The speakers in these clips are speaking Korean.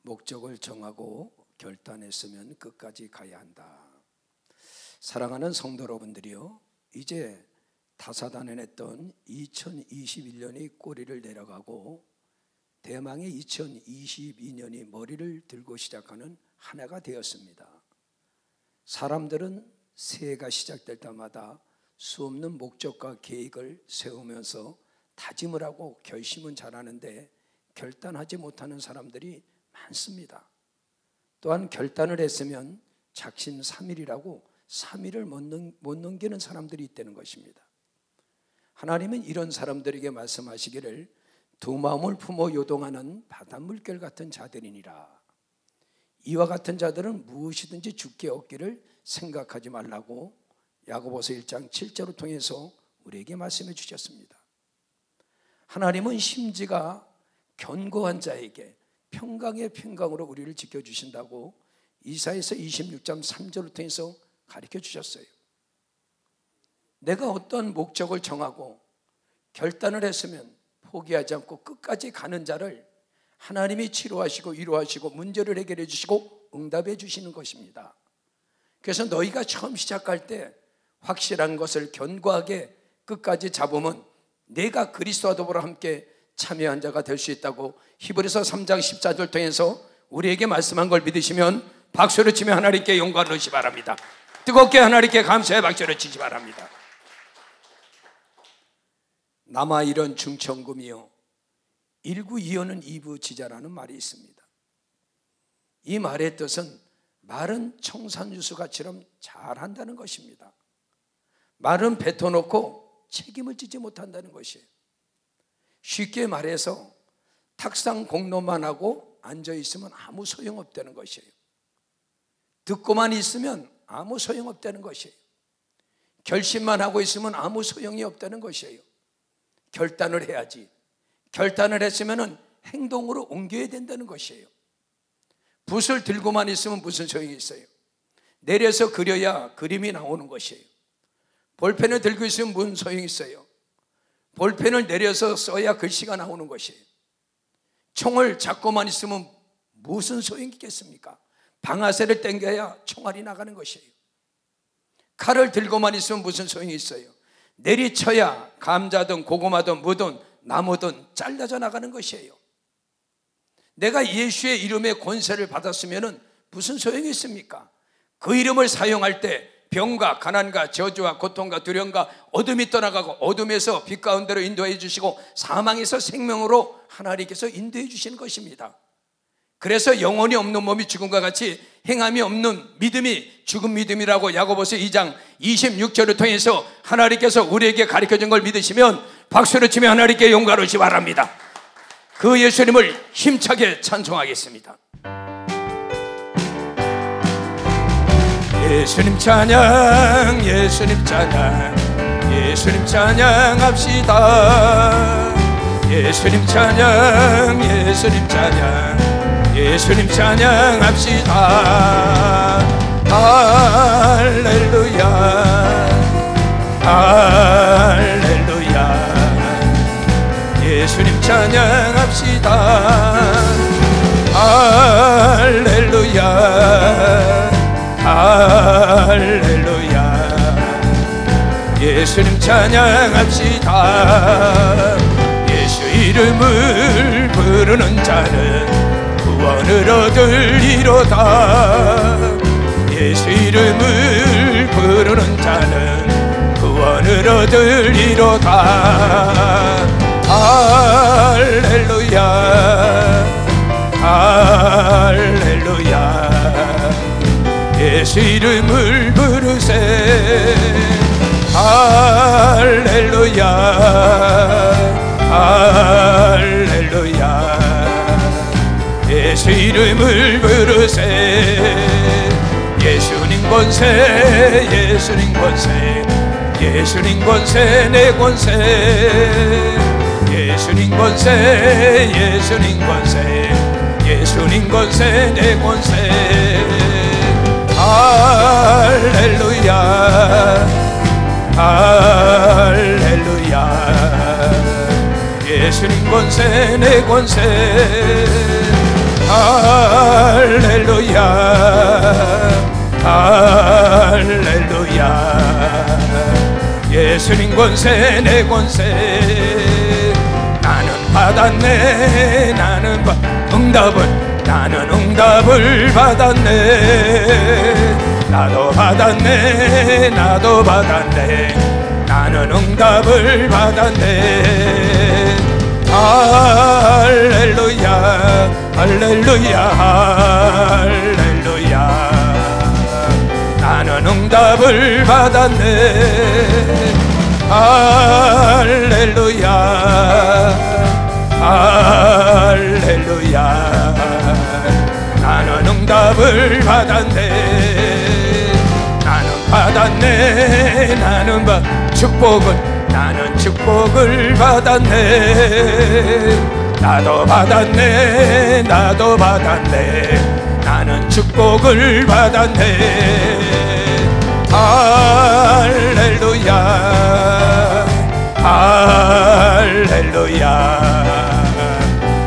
목적을 정하고 결단했으면 끝까지 가야 한다. 사랑하는 성도 여러분들이요, 이제 다사다난했던 2021년이 꼬리를 내려가고 대망의 2022년이 머리를 들고 시작하는 한 해가 되었습니다. 사람들은 새해가 시작될 때마다 수없는 목적과 계획을 세우면서 다짐을 하고 결심은 잘하는데 결단하지 못하는 사람들이 많습니다. 또한 결단을 했으면 작심삼일이라고 3일을 못 넘기는 사람들이 있다는 것입니다. 하나님은 이런 사람들에게 말씀하시기를 두 마음을 품어 요동하는 바닷물결 같은 자들이니라. 이와 같은 자들은 무엇이든지 주께 얻기를 생각하지 말라고 야고보서 1장 7절을 통해서 우리에게 말씀해 주셨습니다. 하나님은 심지가 견고한 자에게 평강의 평강으로 우리를 지켜주신다고 이사야서 26장 3절을 통해서 가르쳐 주셨어요. 내가 어떤 목적을 정하고 결단을 했으면 포기하지 않고 끝까지 가는 자를 하나님이 치료하시고 위로하시고 문제를 해결해 주시고 응답해 주시는 것입니다. 그래서 너희가 처음 시작할 때 확실한 것을 견고하게 끝까지 잡으면 내가 그리스도와 더불어 함께 참여한 자가 될 수 있다고 히브리서 3장 14절 통해서 우리에게 말씀한 걸 믿으시면 박수를 치며 하나님께 영광을 얻으시 바랍니다. 뜨겁게 하나님께 감사의 박수를 치시 바랍니다. 남아 이런 중천금이요 일구이어는 이부지자라는 말이 있습니다. 이 말의 뜻은 말은 청산유수가처럼 잘한다는 것입니다. 말은 뱉어놓고 책임을 지지 못한다는 것이에요. 쉽게 말해서 탁상 공로만 하고 앉아있으면 아무 소용없다는 것이에요. 듣고만 있으면 아무 소용없다는 것이에요. 결심만 하고 있으면 아무 소용이 없다는 것이에요. 결단을 해야지. 결단을 했으면 행동으로 옮겨야 된다는 것이에요. 붓을 들고만 있으면 무슨 소용이 있어요? 내려서 그려야 그림이 나오는 것이에요. 볼펜을 들고 있으면 무슨 소용이 있어요? 볼펜을 내려서 써야 글씨가 나오는 것이에요. 총을 잡고만 있으면 무슨 소용이 있겠습니까? 방아쇠를 당겨야 총알이 나가는 것이에요. 칼을 들고만 있으면 무슨 소용이 있어요? 내리쳐야 감자든 고구마든 무든 나무든 잘라져 나가는 것이에요. 내가 예수의 이름의 권세를 받았으면 무슨 소용이 있습니까? 그 이름을 사용할 때 병과 가난과 저주와 고통과 두려움과 어둠이 떠나가고 어둠에서 빛 가운데로 인도해 주시고 사망에서 생명으로 하나님께서 인도해 주시는 것입니다. 그래서 영혼이 없는 몸이 죽음과 같이 행함이 없는 믿음이 죽은 믿음이라고 야고보서 2장 26절을 통해서 하나님께서 우리에게 가르쳐준 걸 믿으시면 박수를 치며 하나님께 영광을 바랍니다. 그 예수님을 힘차게 찬송하겠습니다. 예수님 찬양, 예수님 찬양, 예수님 찬양합시다. 예수님 찬양, 예수님 찬양, 예수님 찬양합시다. 할렐루야, 할렐루야. 예수님 찬양합시다. 할렐루야, 할렐루야. 예수님 찬양합시다. 예수 이름을 부르는 자는 구원을 얻으리로다. 예수 이름을 부르는 자는 구원을 얻으리로다. 할렐루야, 할렐루야. 예수 이름을 부르세. 할렐루야, 할렐루야. 예수 이름을 부르세. 예수님 권세, 예수님 권세, 예수님 권세, 내 권세. 예수님 권세, 예수님 권세, 예수님 권세, 내 권세. 할렐루야, 할렐루야. 예수님 권세, 내 권세. 할렐루야 할렐루야. 예수님 권세 내 권세. 나는 받았네. 나는 응답을 받았네. 나도 받았네. 나도 받았네. 나는 응답을 받았네. 할렐루야 할렐루야 할렐루야. 나는 응답을 받았네. 할렐루야 할렐루야. 나는 응답을 받았네. 나는 받았네. 나는 축복을 받았네. 나도 받았네. 나도 받았네. 나는 축복을 받았네. 할렐루야 할렐루야.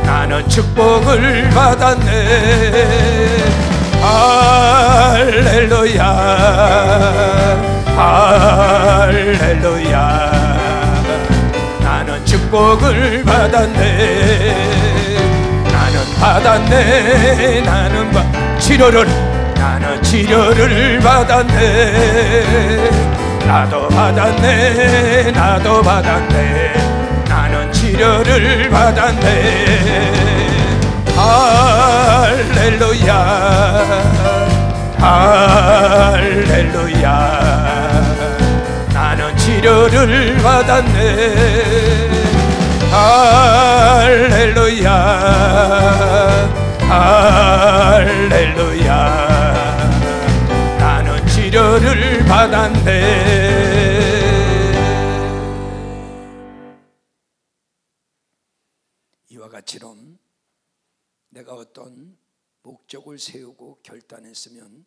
나는 축복을 받았네. 할렐루야 할렐루야. 나는 축복을 받았네. 나는 받았네. 나는 치료를 받았네. 나도 받았네. 나도 받았네. 나는 치료를 받았네. 할렐루야 할렐루야. 나는 치료를 받았네. 할렐루야 할렐루야. 나는 치료를 받았네. 이와 같이론 내가 어떤 목적을 세우고 결단했으면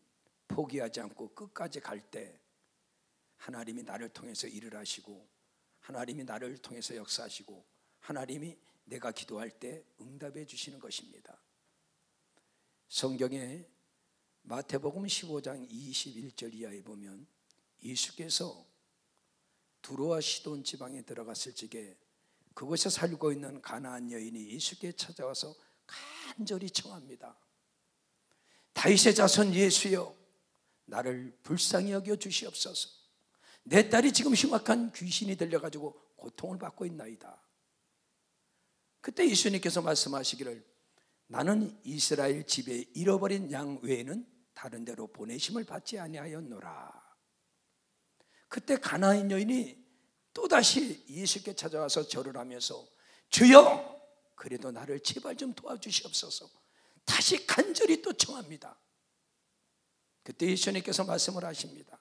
포기하지 않고 끝까지 갈 때 하나님이 나를 통해서 일을 하시고, 하나님이 나를 통해서 역사하시고, 하나님이 내가 기도할 때 응답해 주시는 것입니다. 성경에 마태복음 15장 21절 이하에 보면 예수께서 두로와 시돈 지방에 들어갔을 적에 그곳에 살고 있는 가나안 여인이 예수께 찾아와서 간절히 청합니다. 다윗의 자손 예수여, 나를 불쌍히 여겨 주시옵소서. 내 딸이 지금 흉악한 귀신이 들려가지고 고통을 받고 있나이다. 그때 예수님께서 말씀하시기를, 나는 이스라엘 집에 잃어버린 양 외에는 다른 데로 보내심을 받지 아니하였노라. 그때 가나안 여인이 또다시 예수께 찾아와서 절을 하면서 주여, 그래도 나를 제발 좀 도와주시옵소서. 다시 간절히 또 청합니다. 그때 예수님께서 말씀을 하십니다.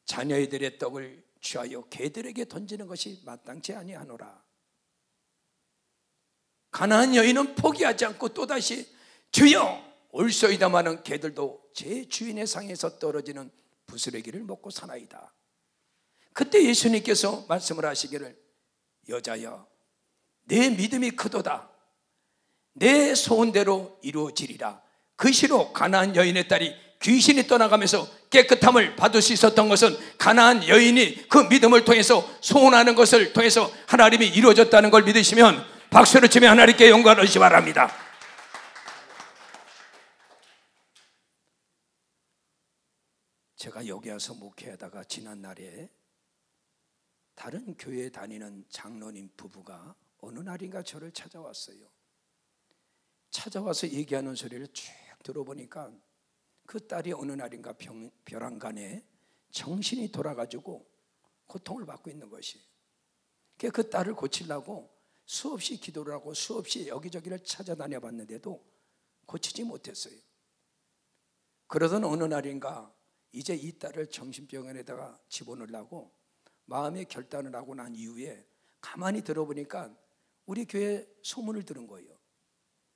자녀들의 떡을 취하여 개들에게 던지는 것이 마땅치 아니하노라. 가나안 여인은 포기하지 않고 또다시 주여, 올소이다마는 개들도 제 주인의 상에서 떨어지는 부스러기를 먹고 사나이다. 그때 예수님께서 말씀을 하시기를, 여자여, 내 믿음이 크도다. 내 소원대로 이루어지리라. 그 시로 가나안 여인의 딸이 귀신이 떠나가면서 깨끗함을 받을 수 있었던 것은 가나안 여인이 그 믿음을 통해서 소원하는 것을 통해서 하나님이 이루어졌다는 걸 믿으시면 박수를 치며 하나님께 영광을 얻으시기 바랍니다. 제가 여기 와서 목회하다가 지난날에 다른 교회에 다니는 장로님 부부가 어느 날인가 저를 찾아왔어요. 찾아와서 얘기하는 소리를 쭉 들어보니까 그 딸이 어느 날인가 벼랑간에 정신이 돌아가지고 고통을 받고 있는 것이. 그 딸을 고치려고 수없이 기도를 하고 수없이 여기저기를 찾아다녀 봤는데도 고치지 못했어요. 그러던 어느 날인가 이제 이 딸을 정신병원에다가 집어넣으려고 마음의 결단을 하고 난 이후에 가만히 들어보니까 우리 교회 소문을 들은 거예요.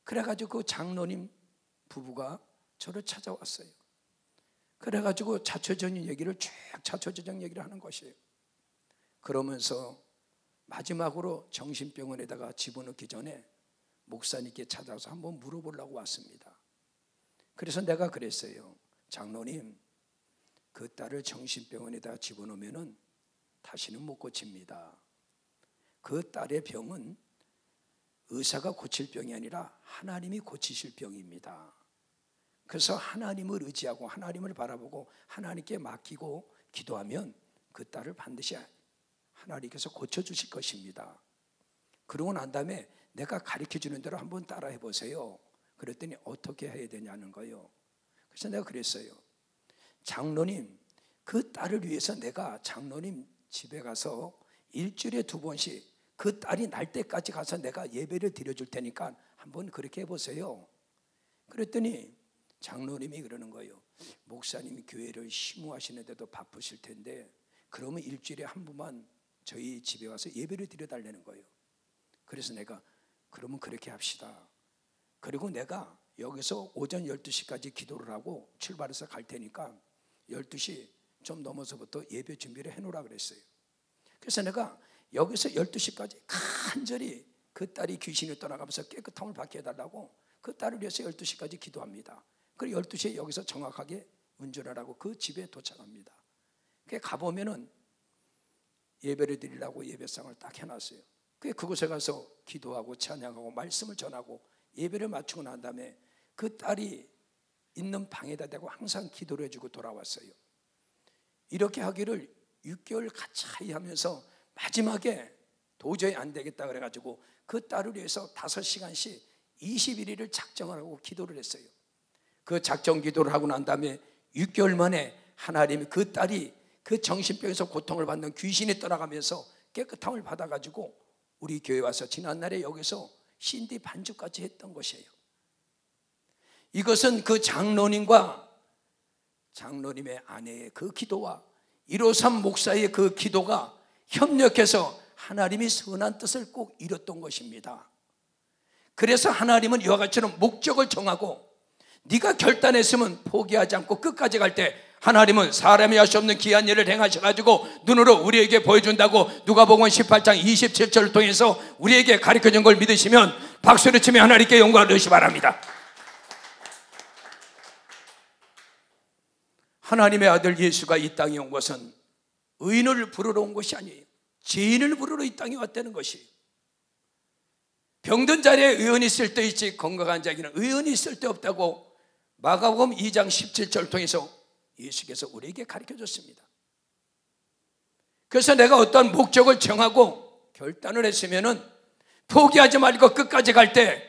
그래가지고 그 장로님 부부가 저를 찾아왔어요. 그래가지고 자초적인 얘기를 쭉 자초적인 얘기를 하는 것이에요. 그러면서 마지막으로 정신병원에다가 집어넣기 전에 목사님께 찾아서 한번 물어보려고 왔습니다. 그래서 내가 그랬어요. 장로님, 그 딸을 정신병원에다 집어넣으면 다시는 못 고칩니다. 그 딸의 병은 의사가 고칠 병이 아니라 하나님이 고치실 병입니다. 그래서 하나님을 의지하고 하나님을 바라보고 하나님께 맡기고 기도하면 그 딸을 반드시 하나님께서 고쳐주실 것입니다. 그러고 난 다음에 내가 가르쳐주는 대로 한번 따라해 보세요. 그랬더니 어떻게 해야 되냐는 거예요. 그래서 내가 그랬어요. 장로님, 그 딸을 위해서 내가 장로님 집에 가서 일주일에 2번씩 그 딸이 날 때까지 가서 내가 예배를 드려줄 테니까 한번 그렇게 해보세요. 그랬더니 장로님이 그러는 거예요. 목사님이 교회를 심호하시는데도 바쁘실 텐데 그러면 일주일에 한 번만 저희 집에 와서 예배를 드려달라는 거예요. 그래서 내가 그러면 그렇게 합시다. 그리고 내가 여기서 오전 12시까지 기도를 하고 출발해서 갈 테니까 12시 좀 넘어서부터 예배 준비를 해놓으라 그랬어요. 그래서 내가 여기서 12시까지 간절히 그 딸이 귀신이 떠나가면서 깨끗함을 받게 해달라고 그 딸을 위해서 12시까지 기도합니다. 그리고 12시에 여기서 정확하게 운전하라고 그 집에 도착합니다. 가보면은 예배를 드리려고 예배상을 딱 해놨어요. 그곳에 가서 기도하고 찬양하고 말씀을 전하고 예배를 마치고 난 다음에 그 딸이 있는 방에다 대고 항상 기도를 해주고 돌아왔어요. 이렇게 하기를 6개월 가차이 하면서 마지막에 도저히 안 되겠다 그래가지고 그 딸을 위해서 5시간씩 21일을 작정을 하고 기도를 했어요. 그 작정 기도를 하고 난 다음에 6개월 만에 하나님이 그 딸이 그 정신병에서 고통을 받는 귀신이 떠나가면서 깨끗함을 받아가지고 우리 교회 와서 지난날에 여기서 신디 반주까지 했던 것이에요. 이것은 그 장로님과 장로님의 아내의 그 기도와 153 목사의 그 기도가 협력해서 하나님이 선한 뜻을 꼭 이뤘던 것입니다. 그래서 하나님은 이와 같이는 목적을 정하고 네가 결단했으면 포기하지 않고 끝까지 갈 때 하나님은 사람이 할 수 없는 귀한 일을 행하셔가지고 눈으로 우리에게 보여준다고 누가복음 18장 27절을 통해서 우리에게 가르쳐준 걸 믿으시면 박수를 치며 하나님께 영광을 드리시 바랍니다. 하나님의 아들 예수가 이 땅에 온 것은 의인을 부르러 온 것이 아니에요. 죄인을 부르러 이 땅에 왔다는 것이. 병든 자리에 의원이 쓸데있지 건강한 자에게는 의원이 쓸데없다고 마가복음 2장 17절을 통해서 예수께서 우리에게 가르쳐줬습니다. 그래서 내가 어떤 목적을 정하고 결단을 했으면은 포기하지 말고 끝까지 갈 때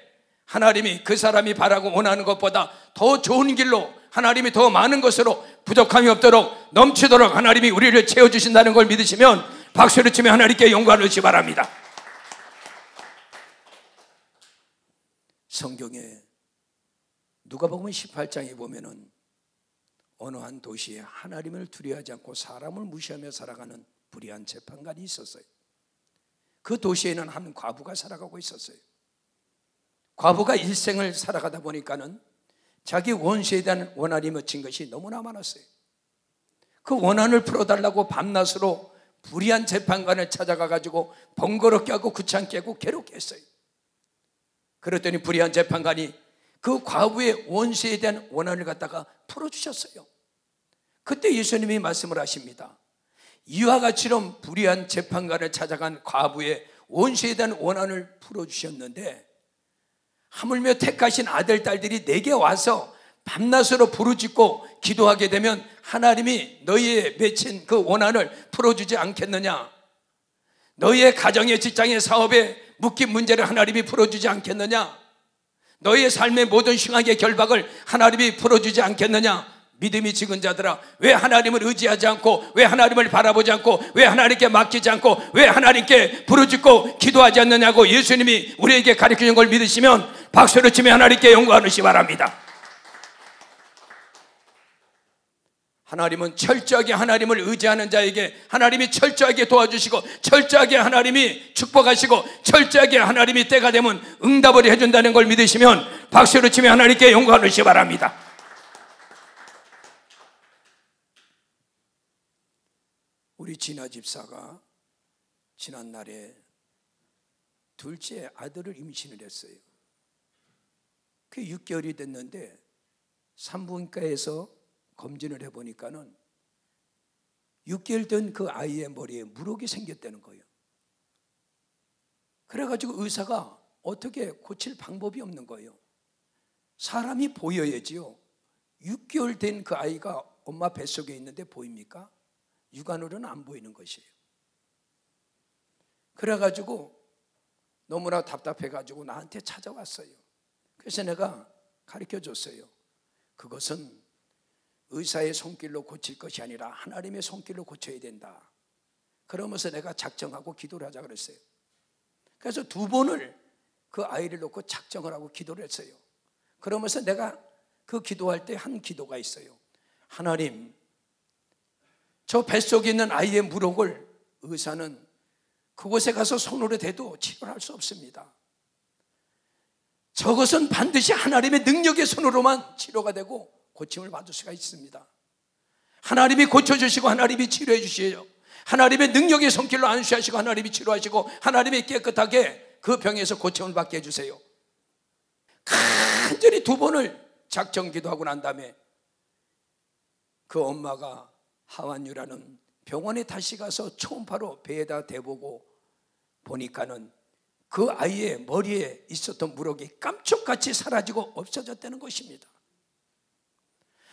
하나님이 그 사람이 바라고 원하는 것보다 더 좋은 길로 하나님이 더 많은 것으로 부족함이 없도록 넘치도록 하나님이 우리를 채워주신다는 걸 믿으시면 박수를 치며 하나님께 영광을 주시기 바랍니다. 성경에 누가복음 18장에 보면은 어느 한 도시에 하나님을 두려워하지 않고 사람을 무시하며 살아가는 불의한 재판관이 있었어요. 그 도시에는 한 과부가 살아가고 있었어요. 과부가 일생을 살아가다 보니까는 자기 원수에 대한 원한이 맺힌 것이 너무나 많았어요. 그 원한을 풀어달라고 밤낮으로 불의한 재판관을 찾아가가지고 번거롭게 하고 귀찮게 하고 괴롭게 했어요. 그랬더니 불의한 재판관이 그 과부의 원수에 대한 원한을 갖다가 풀어주셨어요. 그때 예수님이 말씀을 하십니다. 이와 같이럼 불의한 재판관을 찾아간 과부의 원수에 대한 원한을 풀어주셨는데 하물며 택하신 아들, 딸들이 내게 와서 밤낮으로 부르짖고 기도하게 되면 하나님이 너희의 맺힌 그 원한을 풀어주지 않겠느냐? 너희의 가정의 직장의 사업에 묶인 문제를 하나님이 풀어주지 않겠느냐? 너희의 삶의 모든 흉악의 결박을 하나님이 풀어주지 않겠느냐? 믿음이 적은 자들아, 왜 하나님을 의지하지 않고, 왜 하나님을 바라보지 않고, 왜 하나님께 맡기지 않고, 왜 하나님께 부르짖고 기도하지 않느냐고 예수님이 우리에게 가르치는 걸 믿으시면 박수를 치며 하나님께 영광을 주시기 바랍니다. 하나님은 철저하게 하나님을 의지하는 자에게 하나님이 철저하게 도와주시고 철저하게 하나님이 축복하시고 철저하게 하나님이 때가 되면 응답을 해준다는 걸 믿으시면 박수를 치며 하나님께 영광을 주시기 바랍니다. 우리 진아 집사가 지난날에 둘째 아들을 임신을 했어요. 그 6개월이 됐는데 산부인과에서 검진을 해보니까는 6개월 된 그 아이의 머리에 물혹이 생겼다는 거예요. 그래가지고 의사가 어떻게 고칠 방법이 없는 거예요. 사람이 보여야지요. 6개월 된 그 아이가 엄마 뱃속에 있는데 보입니까? 육안으로는 안 보이는 것이에요. 그래가지고 너무나 답답해가지고 나한테 찾아왔어요. 그래서 내가 가르쳐줬어요. 그것은 의사의 손길로 고칠 것이 아니라 하나님의 손길로 고쳐야 된다. 그러면서 내가 작정하고 기도를 하자 그랬어요. 그래서 2번을 그 아이를 놓고 작정을 하고 기도를 했어요. 그러면서 내가 그 기도할 때 한 기도가 있어요. 하나님, 저 뱃속에 있는 아이의 물혹을 의사는 그곳에 가서 손으로 대도 치료할 수 없습니다. 저것은 반드시 하나님의 능력의 손으로만 치료가 되고 고침을 받을 수가 있습니다. 하나님이 고쳐주시고 하나님이 치료해 주시죠. 하나님의 능력의 손길로 안수하시고 하나님이 치료하시고 하나님이 깨끗하게 그 병에서 고침을 받게 해주세요. 간절히 2번을 작정 기도하고 난 다음에 그 엄마가 하완유라는 병원에 다시 가서 초음파로 배에다 대보고 보니까는 그 아이의 머리에 있었던 물혹이 깜짝같이 사라지고 없어졌다는 것입니다.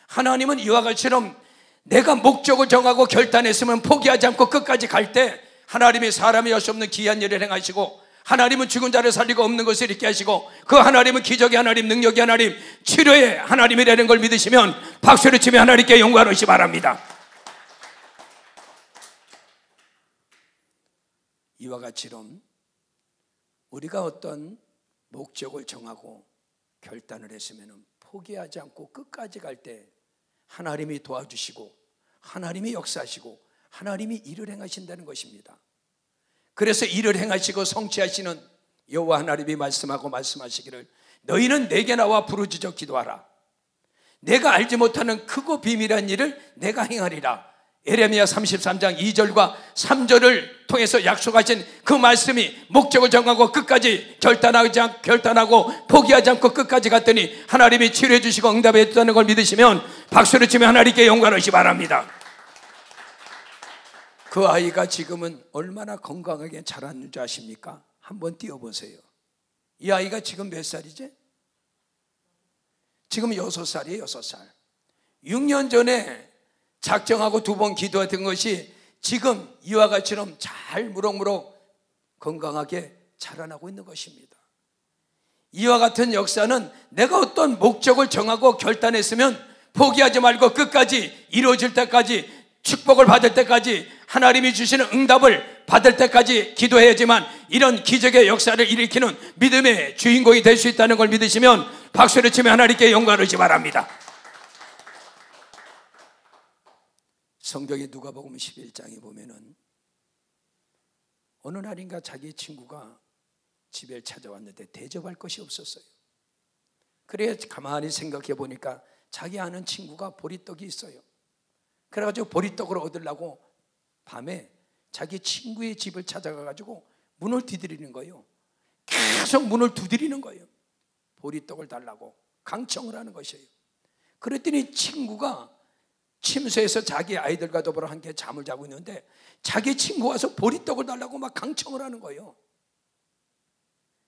하나님은 이와 같이처럼 내가 목적을 정하고 결단했으면 포기하지 않고 끝까지 갈 때 하나님이 사람이 할 수 없는 기이한 일을 행하시고 하나님은 죽은 자를 살리고 없는 것을 있게 하시고 그 하나님은 기적의 하나님, 능력의 하나님, 치료의 하나님이라는 걸 믿으시면 박수를 치며 하나님께 영광을 얻으시 바랍니다. 이와 같이럼 우리가 어떤 목적을 정하고 결단을 했으면 포기하지 않고 끝까지 갈 때 하나님이 도와주시고 하나님이 역사하시고 하나님이 일을 행하신다는 것입니다. 그래서 일을 행하시고 성취하시는 여호와 하나님이 말씀하시기를 너희는 내게 나와 부르짖어 기도하라. 내가 알지 못하는 크고 비밀한 일을 내가 행하리라. 예레미야 33장 2절과 3절을 통해서 약속하신 그 말씀이 목적을 정하고 끝까지 결단하고 포기하지 않고 끝까지 갔더니 하나님이 치료해 주시고 응답해 주셨다는 걸 믿으시면 박수를 치며 하나님께 영광을 얻으시기 바랍니다. 그 아이가 지금은 얼마나 건강하게 자랐는지 아십니까? 한번 띄워보세요. 이 아이가 지금 몇 살이지? 지금 6살이에요. 6살. 6년 전에 작정하고 2번 기도했던 것이 지금 이와 같이처럼 잘 무럭무럭 건강하게 자라나고 있는 것입니다. 이와 같은 역사는 내가 어떤 목적을 정하고 결단했으면 포기하지 말고 끝까지 이루어질 때까지 축복을 받을 때까지 하나님이 주시는 응답을 받을 때까지 기도해야지만 이런 기적의 역사를 일으키는 믿음의 주인공이 될 수 있다는 걸 믿으시면 박수를 치며 하나님께 영광을 얻으시기 바랍니다. 성경의 누가복음 11장에 보면은 어느 날인가 자기 친구가 집에 찾아왔는데 대접할 것이 없었어요. 그래 가만히 생각해 보니까 자기 아는 친구가 보리떡이 있어요. 그래가지고 보리떡을 얻으려고 밤에 자기 친구의 집을 찾아가가지고 문을 두드리는 거예요. 계속 문을 두드리는 거예요. 보리떡을 달라고 강청을 하는 것이에요. 그랬더니 친구가 침소에서 자기 아이들과 더불어 함께 잠을 자고 있는데 자기 친구 와서 보리떡을 달라고 막 강청을 하는 거예요.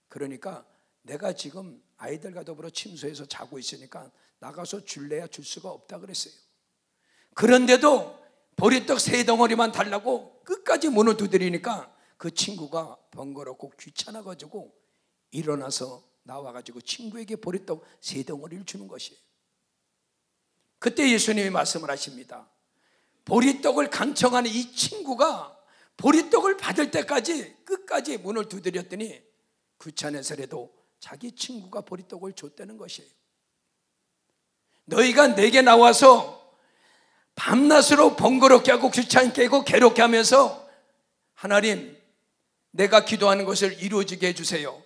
그러니까 내가 지금 아이들과 더불어 침소에서 자고 있으니까 나가서 줄래야 줄 수가 없다 그랬어요. 그런데도 보리떡 3덩어리만 달라고 끝까지 문을 두드리니까 그 친구가 번거롭고 귀찮아가지고 일어나서 나와가지고 친구에게 보리떡 3덩어리를 주는 것이에요. 그때 예수님이 말씀을 하십니다. 보리떡을 강청하는 이 친구가 보리떡을 받을 때까지 끝까지 문을 두드렸더니 귀찮아서라도 자기 친구가 보리떡을 줬다는 것이에요. 너희가 내게 나와서 밤낮으로 번거롭게 하고 귀찮게 하고 괴롭게 하면서 하나님 내가 기도하는 것을 이루어지게 해주세요.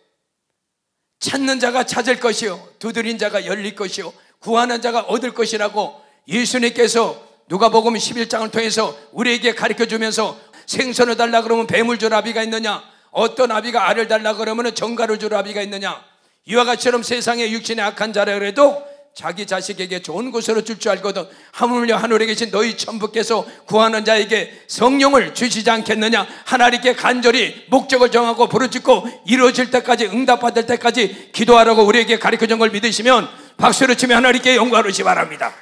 찾는 자가 찾을 것이요 두드린 자가 열릴 것이요 구하는 자가 얻을 것이라고 예수님께서 누가복음 11장을 통해서 우리에게 가르쳐주면서 생선을 달라 그러면 뱀을 줄 아비가 있느냐, 어떤 아비가 알을 달라 그러면 정갈을 줄 아비가 있느냐, 이와 같이처럼 세상의 육신의 악한 자라 그래도 자기 자식에게 좋은 것으로 줄 줄 알거든 하물며 하늘에 계신 너희 천부께서 구하는 자에게 성령을 주시지 않겠느냐. 하나님께 간절히 목적을 정하고 부르짖고 이루어질 때까지, 응답받을 때까지 기도하라고 우리에게 가르쳐준 걸 믿으시면 박수를 치며 하나님께 영광하시기 바랍니다.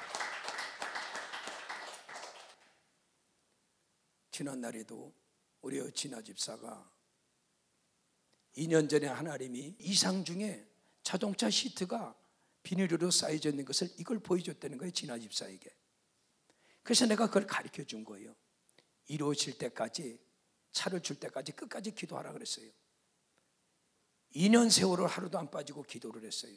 지난날에도 우리 진아 집사가 2년 전에 하나님이 이상 중에 자동차 시트가 비닐으로 쌓여져 있는 것을 이걸 보여줬다는 거예요, 진아 집사에게. 그래서 내가 그걸 가르쳐 준 거예요. 이루어질 때까지, 차를 줄 때까지 끝까지 기도하라 그랬어요. 2년 세월을 하루도 안 빠지고 기도를 했어요.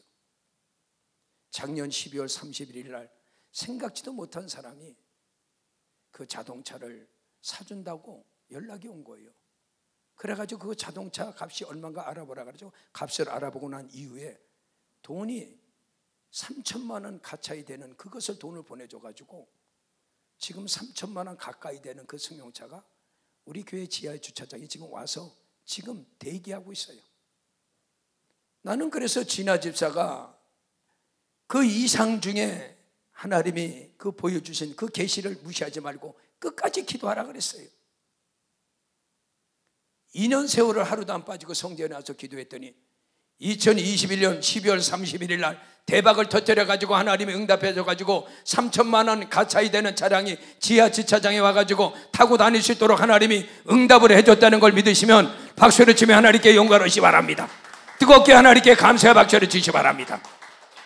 작년 12월 31일 날 생각지도 못한 사람이 그 자동차를 사준다고 연락이 온 거예요. 그래가지고 그 자동차 값이 얼마인가 알아보라 그러죠. 값을 알아보고 난 이후에 돈이 3천만 원 가까이 되는 그것을 돈을 보내줘가지고 지금 3천만 원 가까이 되는 그 승용차가 우리 교회 지하 주차장에 지금 와서 지금 대기하고 있어요. 나는 그래서 진아 집사가 그 이상 중에 하나님이 그 보여주신 그 계시를 무시하지 말고 끝까지 기도하라 그랬어요. 2년 세월을 하루도 안 빠지고 성전에 와서 기도했더니 2021년 12월 31일 날 대박을 터뜨려가지고 하나님이 응답해줘가지고 3천만 원 가차이 되는 차량이 지하 주차장에 와가지고 타고 다닐 수 있도록 하나님이 응답을 해줬다는 걸 믿으시면 박수를 치며 하나님께 영광을 주시기 바랍니다. 뜨겁게 하나님께 감사의 박수를 주시기 바랍니다.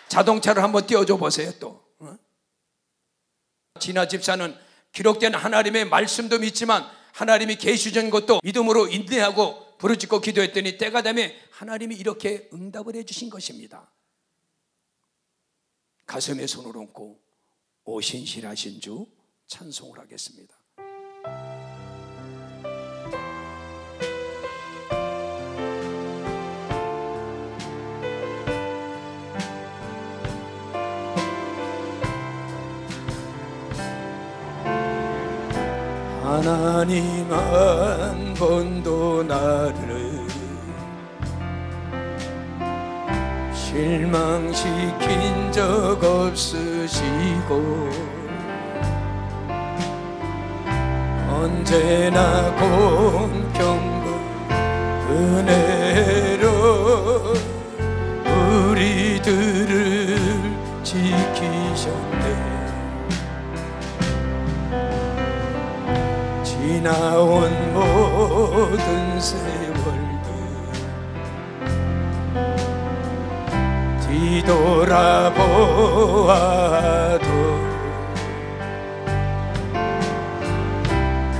자동차를 한번 띄워줘 보세요. 또 진아 집사는 기록된 하나님의 말씀도 믿지만 하나님이 계시 준 것도 믿음으로 인내하고 부르짖고 기도했더니 때가 되면 하나님이 이렇게 응답을 해주신 것입니다. 가슴에 손을 얹고 오신실하신 주 찬송을 하겠습니다. 하나님 한 번도 나를 실망시킨 적 없으시고 언제나 공평과 은혜로 우리들을 지키셨네. 지나온 모든 세월들 뒤돌아보아도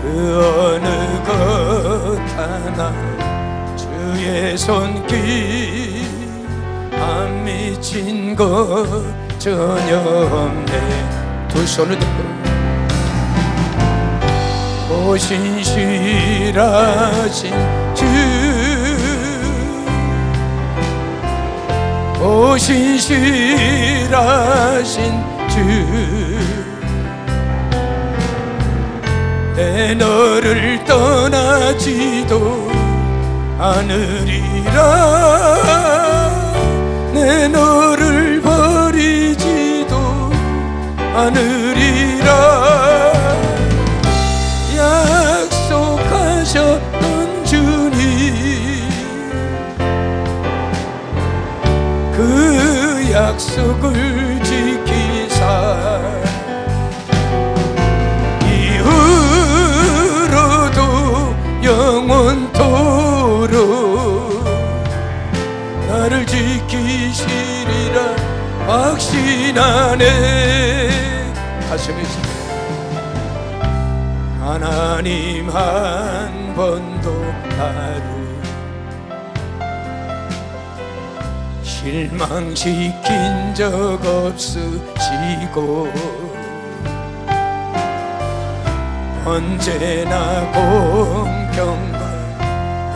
그 어느 것 하나 주의 손길 안 미친 것 전혀 없네. 두 손을 들고 오신실하신 주 오신실하신 주 내 너를 떠나지도 않으리라 내 너를 버리지도 않으리라 약속하셨던 주님 그 약속을 지키사 이후로도 영원토록 나를 지키시리라 확신하네. 가슴에 하나님 한 번도 나를 실망시킨 적 없으시고 언제나 공평과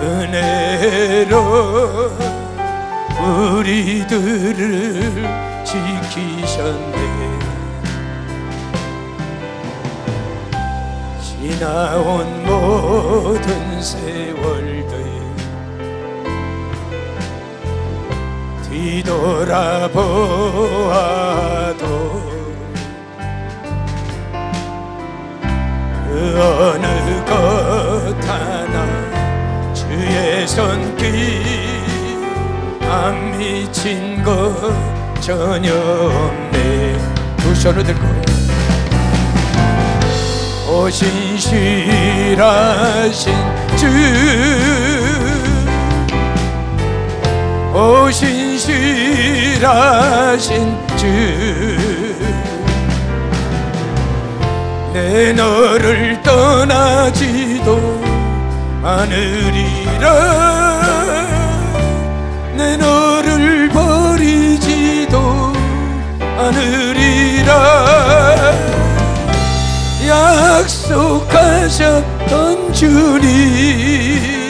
은혜로 우리들을 지키셨네. 지나온 모든 세월들 뒤돌아보아도 그 어느 것 하나 주의 손길 안 미친 것 전혀 없네. 두 손을 들고 오신실하신 주, 오신실하신 주, 내 너를 떠나지도 않으리라. 내 너를 버리지도 않으리라. 약속하셨던 주님,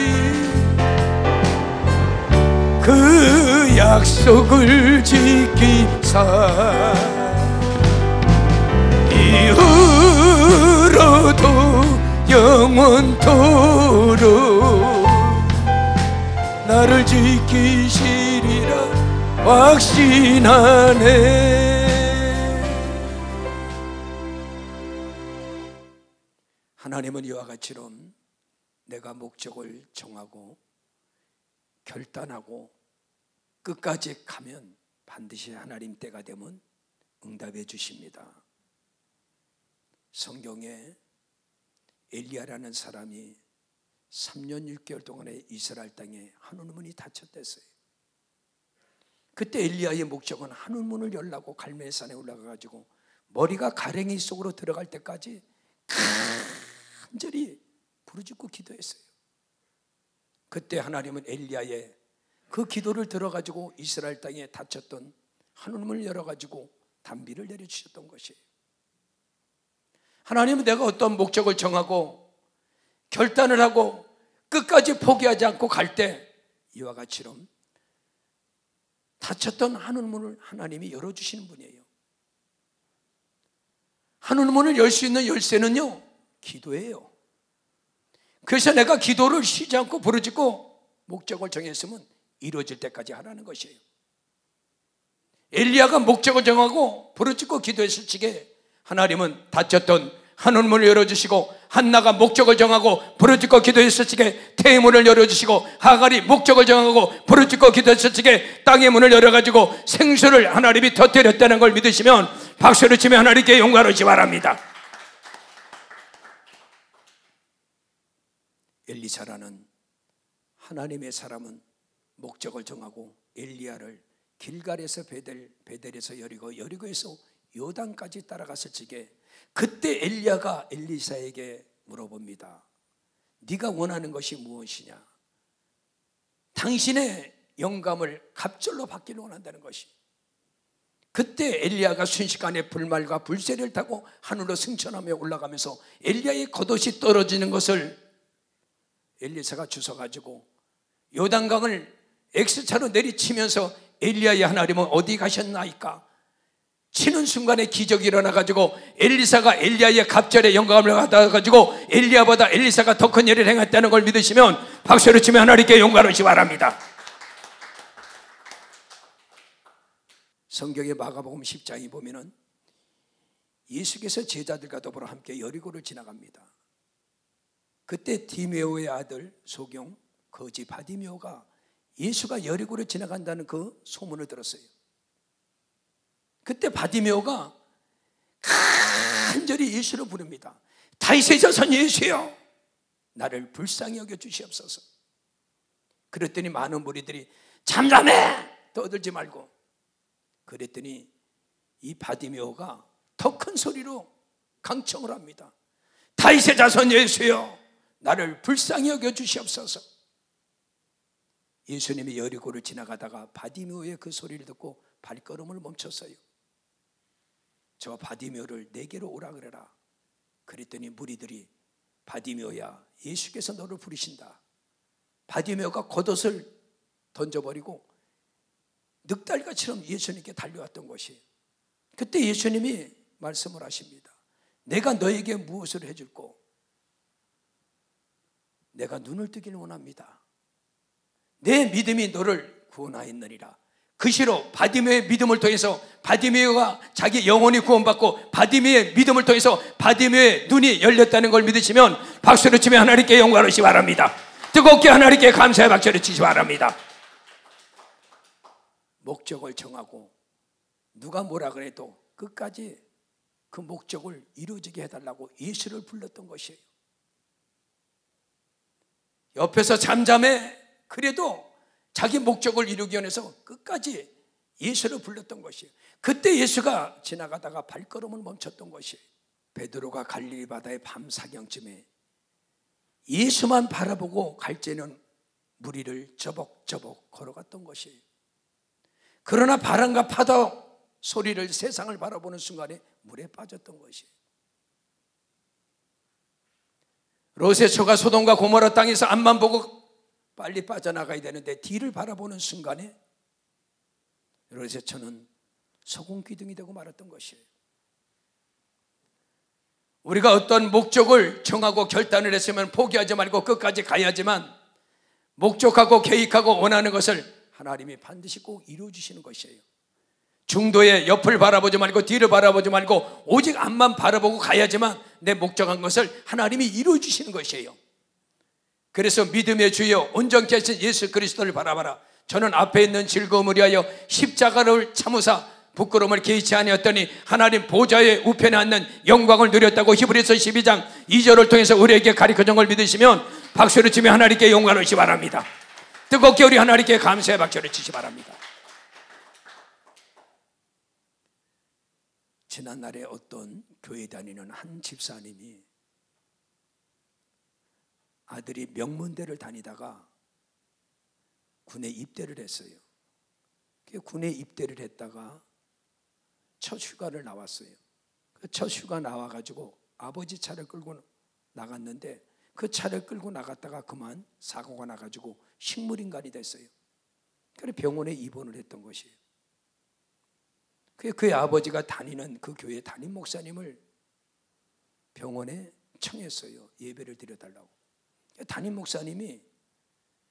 그 약속을 지키사 이후로도 영원토록 나를 지키시리라 확신하네. 하나님은 이와 같이럼 내가 목적을 정하고 결단하고 끝까지 가면 반드시 하나님 때가 되면 응답해 주십니다. 성경에 엘리야라는 사람이 3년 6개월 동안에 이스라엘 땅에 한울문이 닫혔댔어요. 그때 엘리야의 목적은 한울문을 열라고 갈멜산에 올라가가지고 머리가 가랭이 속으로 들어갈 때까지 간절히 부르짖고 기도했어요. 그때 하나님은 엘리야의 그 기도를 들어가지고 이스라엘 땅에 닫혔던 한울문을 열어가지고 단비를 내려주셨던 것이에요. 하나님은 내가 어떤 목적을 정하고 결단을 하고 끝까지 포기하지 않고 갈 때 이와 같이럼 닫혔던 하늘문을 하나님이 열어주시는 분이에요. 하늘문을 열 수 있는 열쇠는요, 기도예요. 그래서 내가 기도를 쉬지 않고 부르짖고 목적을 정했으면 이루어질 때까지 하라는 것이에요. 엘리야가 목적을 정하고 부르짖고 기도했을 적에 하나님은 닫혔던 하늘문을 열어주시고, 한나가 목적을 정하고 부르짖고 기도했을 적에 태의 문을 열어주시고, 하갈이 목적을 정하고 부르짖고 기도했을 적에 땅의 문을 열어가지고 생수를 하나님이 터뜨렸다는 걸 믿으시면 박수를 치며 하나님께 영광을 바랍니다. 엘리사라는 하나님의 사람은 목적을 정하고 엘리야를 길갈에서 베델에서 여리고에서 요단까지 따라갔을 적에 그때 엘리야가 엘리사에게 물어봅니다. 네가 원하는 것이 무엇이냐? 당신의 영감을 갑절로 받기를 원한다는 것이. 그때 엘리야가 순식간에 불말과 불새를 타고 하늘로 승천하며 올라가면서 엘리야의 겉옷이 떨어지는 것을 엘리사가 주워가지고 요단강을 X차로 내리치면서 엘리야의 하나님은 어디 가셨나이까? 치는 순간에 기적이 일어나가지고 엘리사가 엘리야의 갑절에 영감을 받아가지고 엘리야보다 엘리사가 더 큰 일을 행했다는 걸 믿으시면 박수를 치며 하나님께 영광을 바랍니다. 성경의 마가복음 10장에 보면은 예수께서 제자들과 더불어 함께 여리고를 지나갑니다. 그때 디메오의 아들 소경 거지 바디메오가 예수가 여리고를 지나간다는 그 소문을 들었어요. 그때 바디메오가 간절히 예수를 부릅니다. 다윗의 자손 예수여, 나를 불쌍히 여겨 주시옵소서. 그랬더니 많은 무리들이 잠잠해, 떠들지 말고. 그랬더니 이 바디메오가 더 큰 소리로 강청을 합니다. 다윗의 자손 예수여, 나를 불쌍히 여겨 주시옵소서. 예수님이 여리고를 지나가다가 바디메오의 그 소리를 듣고 발걸음을 멈췄어요. 저 바디메오를 내게로 오라 그래라. 그랬더니 무리들이 바디메오야, 예수께서 너를 부르신다. 바디메오가 겉옷을 던져버리고 늑달같이럼 예수님께 달려왔던 것이. 그때 예수님이 말씀을 하십니다. 내가 너에게 무엇을 해줄꼬? 내가 눈을 뜨기를 원합니다. 내 믿음이 너를 구원하였느니라. 그 시로 바디메오의 믿음을 통해서 바디메오가 자기 영혼이 구원받고 바디메오의 믿음을 통해서 바디메오의 눈이 열렸다는 걸 믿으시면 박수를 치며 하나님께 영광을 주시기 바랍니다. 뜨겁게 하나님께 감사의 박수를 치시기 바랍니다. 목적을 정하고 누가 뭐라 그래도 끝까지 그 목적을 이루어지게 해달라고 예수를 불렀던 것이에요. 옆에서 잠잠해 그래도 자기 목적을 이루기 위해서 끝까지 예수를 불렀던 것이에요. 그때 예수가 지나가다가 발걸음을 멈췄던 것이에요. 베드로가 갈릴리 바다의 밤 사경쯤에 예수만 바라보고 갈대는 무리를 저벅저벅 걸어갔던 것이에요. 그러나 바람과 파도 소리를 세상을 바라보는 순간에 물에 빠졌던 것이에요. 롯의 처가 소돔과 고모라 땅에서 앞만 보고 빨리 빠져나가야 되는데 뒤를 바라보는 순간에 롯의 처는 소금기둥이 되고 말았던 것이에요. 우리가 어떤 목적을 정하고 결단을 했으면 포기하지 말고 끝까지 가야지만 목적하고 계획하고 원하는 것을 하나님이 반드시 꼭 이루어주시는 것이에요. 중도에 옆을 바라보지 말고 뒤를 바라보지 말고 오직 앞만 바라보고 가야지만 내 목적한 것을 하나님이 이루어주시는 것이에요. 그래서 믿음의 주여 온전케 하신 예수 그리스도를 바라봐라. 저는 앞에 있는 즐거움을 위하여 십자가를 참으사 부끄러움을 개의치 아니었더니 하나님 보좌의 우편에 앉는 영광을 누렸다고 히브리서 12장 2절을 통해서 우리에게 가르쳐준 걸 믿으시면 박수를 치며 하나님께 영광을 주시기 바랍니다. 뜨겁게 우리 하나님께 감사의 박수를 치시기 바랍니다. 지난날에 어떤 교회 다니는 한 집사님이 아들이 명문대를 다니다가 군에 입대를 했어요. 군에 입대를 했다가 첫 휴가를 나왔어요. 그 첫 휴가 나와가지고 아버지 차를 끌고 나갔는데 그 차를 끌고 나갔다가 그만 사고가 나가지고 식물인간이 됐어요. 그래서 병원에 입원을 했던 것이에요. 그의 아버지가 다니는 그 교회 담임 목사님을 병원에 청했어요. 예배를 드려달라고. 담임 목사님이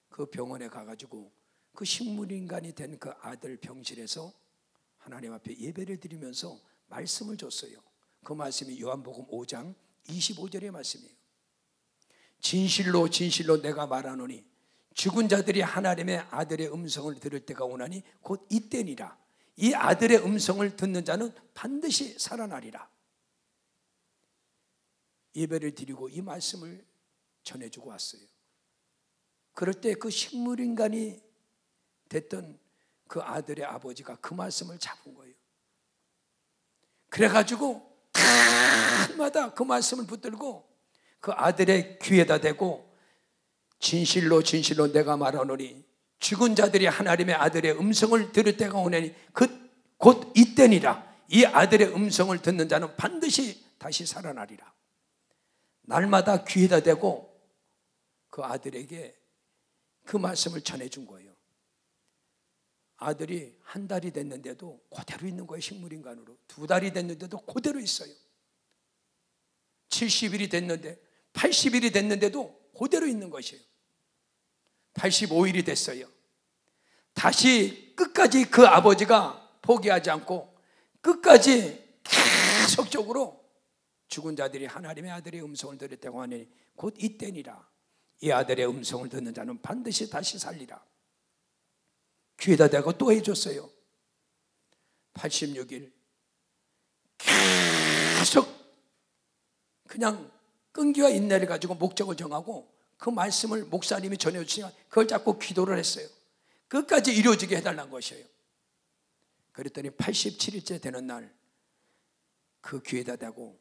그 병원에 가가지고 그 식물인간이 된 그 아들 병실에서 하나님 앞에 예배를 드리면서 말씀을 줬어요. 그 말씀이 요한복음 5장 25절의 말씀이에요. 진실로 진실로 내가 말하노니 죽은 자들이 하나님의 아들의 음성을 들을 때가 오나니 곧 이때니라. 이 아들의 음성을 듣는 자는 반드시 살아나리라. 예배를 드리고 이 말씀을 전해주고 왔어요. 그럴 때 그 식물인간이 됐던 그 아들의 아버지가 그 말씀을 잡은 거예요. 그래가지고 날마다 그 말씀을 붙들고 그 아들의 귀에다 대고 진실로 진실로 내가 말하노니 죽은 자들이 하나님의 아들의 음성을 들을 때가 오나니 곧 이때니라. 이 아들의 음성을 듣는 자는 반드시 다시 살아나리라. 날마다 귀에다 대고 그 아들에게 그 말씀을 전해준 거예요. 아들이 한 달이 됐는데도 그대로 있는 거예요. 식물인간으로. 2달이 됐는데도 그대로 있어요. 70일이 됐는데 80일이 됐는데도 그대로 있는 것이에요. 85일이 됐어요. 다시 끝까지 그 아버지가 포기하지 않고 끝까지 계속적으로 죽은 자들이 하나님의 아들의 음성을 들었다고 하니 곧 이때니라. 이 아들의 음성을 듣는 자는 반드시 다시 살리라. 귀에다 대고 또 해줬어요. 86일 계속 그냥 끈기와 인내를 가지고 목적을 정하고 그 말씀을 목사님이 전해주시면 그걸 잡고 기도를 했어요. 끝까지 이루어지게 해달라는 것이에요. 그랬더니 87일째 되는 날 그 귀에다 대고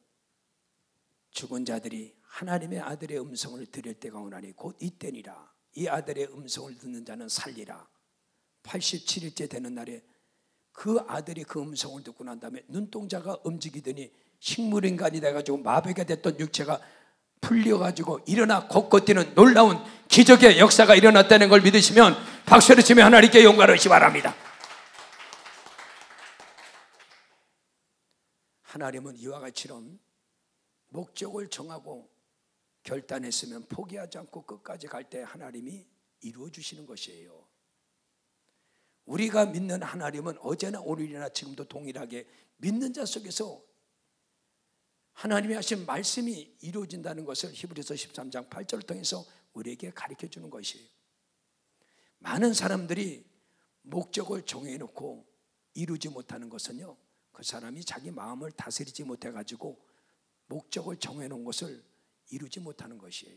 죽은 자들이 하나님의 아들의 음성을 들을 때가 오나니 곧 이때니라. 이 아들의 음성을 듣는 자는 살리라. 87일째 되는 날에 그 아들이 그 음성을 듣고 난 다음에 눈동자가 움직이더니 식물인간이 돼가지고 마비가 됐던 육체가 풀려가지고 일어나 곳곳 뛰는 놀라운 기적의 역사가 일어났다는 걸 믿으시면 박수를 치며 하나님께 영광을 주시기 바랍니다. 하나님은 이와 같이처럼 목적을 정하고 결단했으면 포기하지 않고 끝까지 갈 때 하나님이 이루어 주시는 것이에요. 우리가 믿는 하나님은 어제나 오늘이나 지금도 동일하게 믿는 자 속에서 하나님이 하신 말씀이 이루어진다는 것을 히브리서 13장 8절을 통해서 우리에게 가르쳐 주는 것이에요. 많은 사람들이 목적을 정해놓고 이루지 못하는 것은요, 그 사람이 자기 마음을 다스리지 못해가지고 목적을 정해놓은 것을 이루지 못하는 것이에요.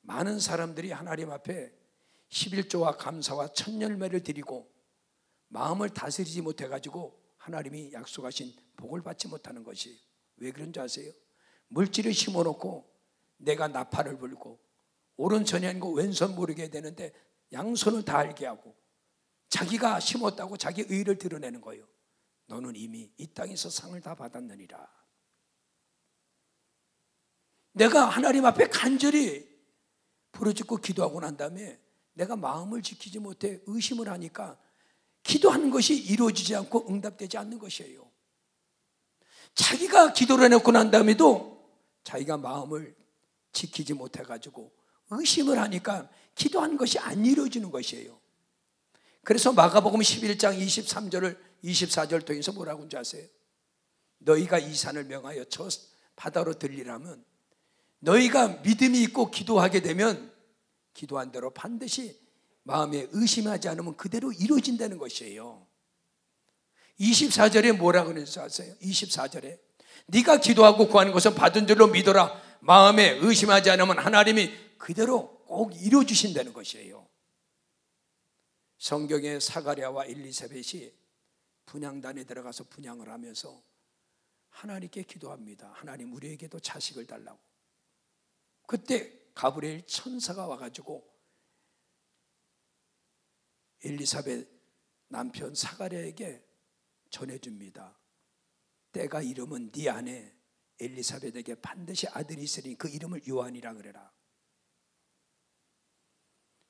많은 사람들이 하나님 앞에 11조와 감사와 천열매를 드리고 마음을 다스리지 못해가지고 하나님이 약속하신 복을 받지 못하는 것이에요. 왜 그런 줄 아세요? 물질을 심어놓고 내가 나팔을 불고 오른손이 아니고 왼손 모르게 되는데 양손을 다 알게 하고 자기가 심었다고 자기 의의를 드러내는 거예요. 너는 이미 이 땅에서 상을 다 받았느니라. 내가 하나님 앞에 간절히 부르짖고 기도하고 난 다음에 내가 마음을 지키지 못해 의심을 하니까 기도하는 것이 이루어지지 않고 응답되지 않는 것이에요. 자기가 기도를 해놓고 난 다음에도 자기가 마음을 지키지 못해가지고 의심을 하니까 기도하는 것이 안 이루어지는 것이에요. 그래서 마가복음 11장 23절을 24절 통해서 뭐라고 하는지 아세요? 너희가 이 산을 명하여 저 바다로 들리라면 너희가 믿음이 있고 기도하게 되면 기도한 대로 반드시 마음에 의심하지 않으면 그대로 이루어진다는 것이에요. 24절에 뭐라고 그러는지 아세요? 24절에 네가 기도하고 구하는 것은 받은 줄로 믿어라. 마음에 의심하지 않으면 하나님이 그대로 꼭 이루어주신다는 것이에요. 성경에 사가랴와 엘리사벳이 분향단에 들어가서 분향을 하면서 하나님께 기도합니다. 하나님 우리에게도 자식을 달라고. 그때 가브리엘 천사가 와가지고 엘리사벳 남편 사가랴에게 전해줍니다. 때가 이르면 네 아내 엘리사벳에게 반드시 아들이 있으니 그 이름을 요한이라 그래라.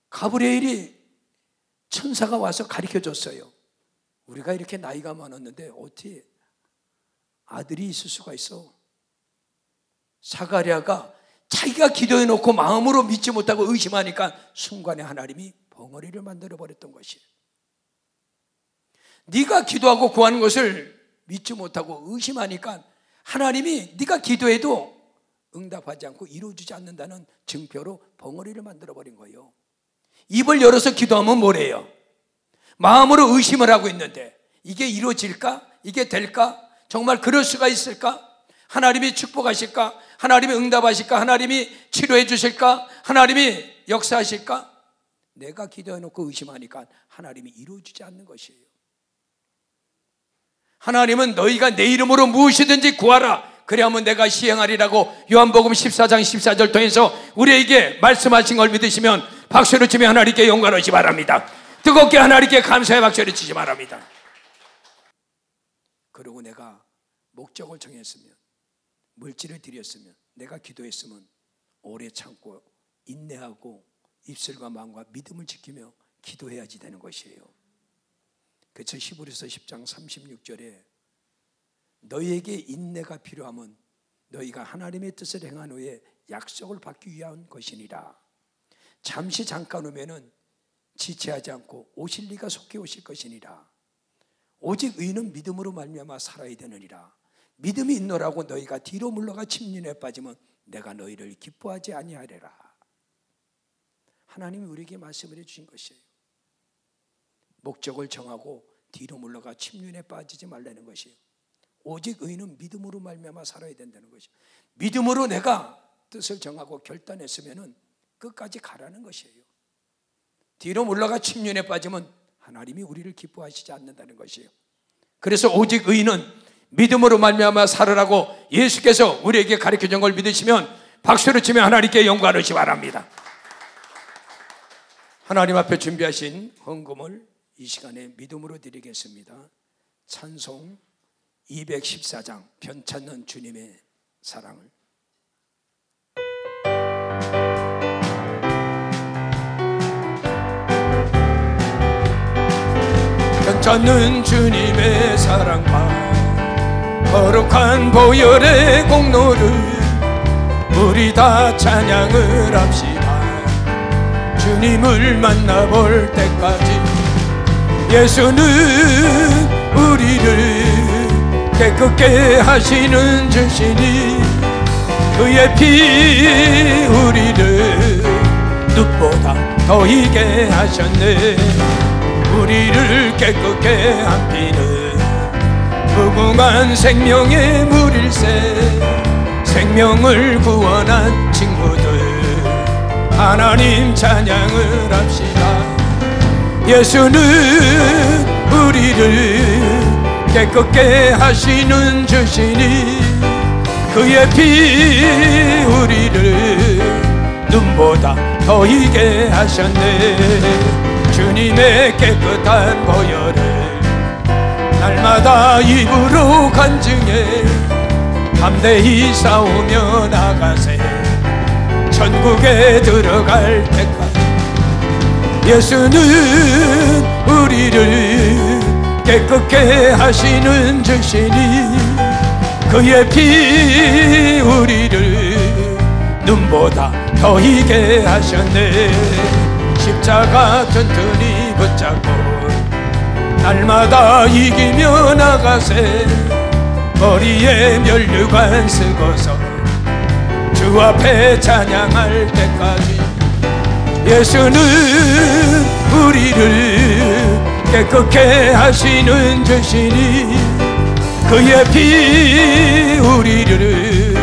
가브리엘이 천사가 와서 가르쳐줬어요. 우리가 이렇게 나이가 많았는데 어떻게 아들이 있을 수가 있어? 사가랴가 자기가 기도해놓고 마음으로 믿지 못하고 의심하니까 순간에 하나님이 벙어리를 만들어버렸던 것이에요. 네가 기도하고 구하는 것을 믿지 못하고 의심하니까 하나님이 네가 기도해도 응답하지 않고 이루어지지 않는다는 증표로 벙어리를 만들어버린 거예요. 입을 열어서 기도하면 뭐래요? 마음으로 의심을 하고 있는데 이게 이루어질까? 이게 될까? 정말 그럴 수가 있을까? 하나님이 축복하실까? 하나님이 응답하실까? 하나님이 치료해 주실까? 하나님이 역사하실까? 내가 기도해놓고 의심하니까 하나님이 이루어지지 않는 것이에요. 하나님은 너희가 내 이름으로 무엇이든지 구하라. 그래야만 내가 시행하리라고 요한복음 14장 14절 통해서 우리에게 말씀하신 걸 믿으시면 박수를 치며 하나님께 영광을 주시 바랍니다. 뜨겁게 하나님께 감사의 박수를 치시 바랍니다. 그리고 내가 목적을 정했으면 물질을 드렸으면 내가 기도했으면 오래 참고 인내하고 입술과 마음과 믿음을 지키며 기도해야지 되는 것이에요. 그래서 히브리서 10장 36절에 너희에게 인내가 필요하면 너희가 하나님의 뜻을 행한 후에 약속을 받기 위한 것이니라. 잠시 잠깐 오면은 지체하지 않고 오실 리가 속히 오실 것이니라. 오직 의인은 믿음으로 말미암아 살아야 되느니라. 믿음이 있노라고 너희가 뒤로 물러가 침륜에 빠지면 내가 너희를 기뻐하지 아니하리라. 하나님이 우리에게 말씀을 해주신 것이에요. 목적을 정하고 뒤로 물러가 침륜에 빠지지 말라는 것이에요. 오직 의인은 믿음으로 말미암아 살아야 된다는 것이에요. 믿음으로 내가 뜻을 정하고 결단했으면 끝까지 가라는 것이에요. 뒤로 물러가 침륜에 빠지면 하나님이 우리를 기뻐하시지 않는다는 것이에요. 그래서 오직 의인은 믿음으로 말미암아 살으라고 예수께서 우리에게 가르쳐준 걸 믿으시면 박수를 치며 하나님께 영광을 주시기 바랍니다. 하나님 앞에 준비하신 헌금을 이 시간에 믿음으로 드리겠습니다. 찬송 214장 변찮는 주님의 사랑을. 변찮는 주님의 사랑과 거룩한 보혈의 공로를 우리 다 찬양을 합시다. 주님을 만나볼 때까지 예수는 우리를 깨끗게 하시는 주시니 그의 피 우리를 눈보다 더 희게 하셨네. 우리를 깨끗게 한 피는 무궁한 생명의 물일세. 생명을 구원한 친구들 하나님 찬양을 합시다. 예수는 우리를 깨끗게 하시는 주시니 그의 피 우리를 눈보다 더 희게 하셨네. 주님의 깨끗한 보혈을 날마다 입으로 간증해 담대히 싸우며 나가세. 천국에 들어갈 때까지 예수는 우리를 깨끗게 하시는 주시니 그의 피 우리를 눈보다 더 희게 하셨네. 십자가 튼튼히 붙잡고 날마다 이기며 나가세. 머리에 면류관 쓰고서 주 앞에 찬양할 때까지 예수는 우리를 깨끗게 하시는 주시니 그의 피 우리를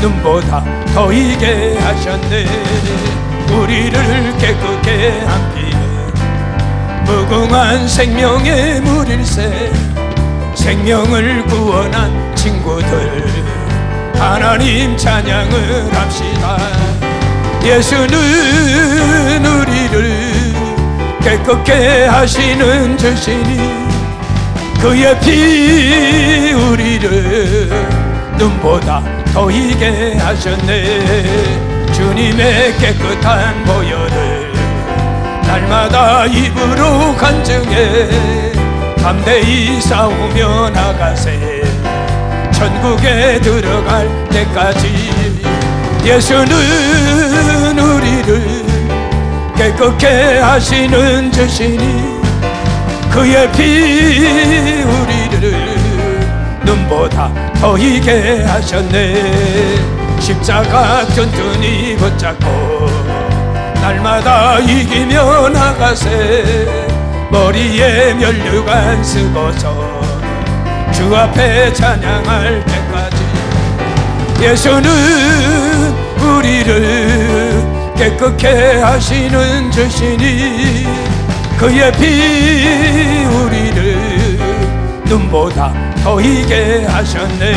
눈보다 더 희게 하셨네. 우리를 깨끗게 한 피는 무궁한 생명의 물일세. 생명을 구원한 친구들 하나님 찬양을 합시다. 예수는 우리를 깨끗게 하시는 주시니 그의 피 우리를 눈보다 더 희게 하셨네. 주님의 깨끗한 보혈을 날마다 입으로 간증해 담대히 싸우며 나가세. 천국에 들어갈 때까지 예수는 우리를 깨끗게 하시는 주시니 그의 피 우리를 눈보다 더 희게 하셨네. 십자가 튼튼히 붙잡고 날마다 이기며 나가세. 머리에 면류관 쓰고서 주 앞에 찬양할 때까지 예수는 우리를 깨끗게 하시는 주시니 그의 피 우리를 눈보다 더 희게 하셨네.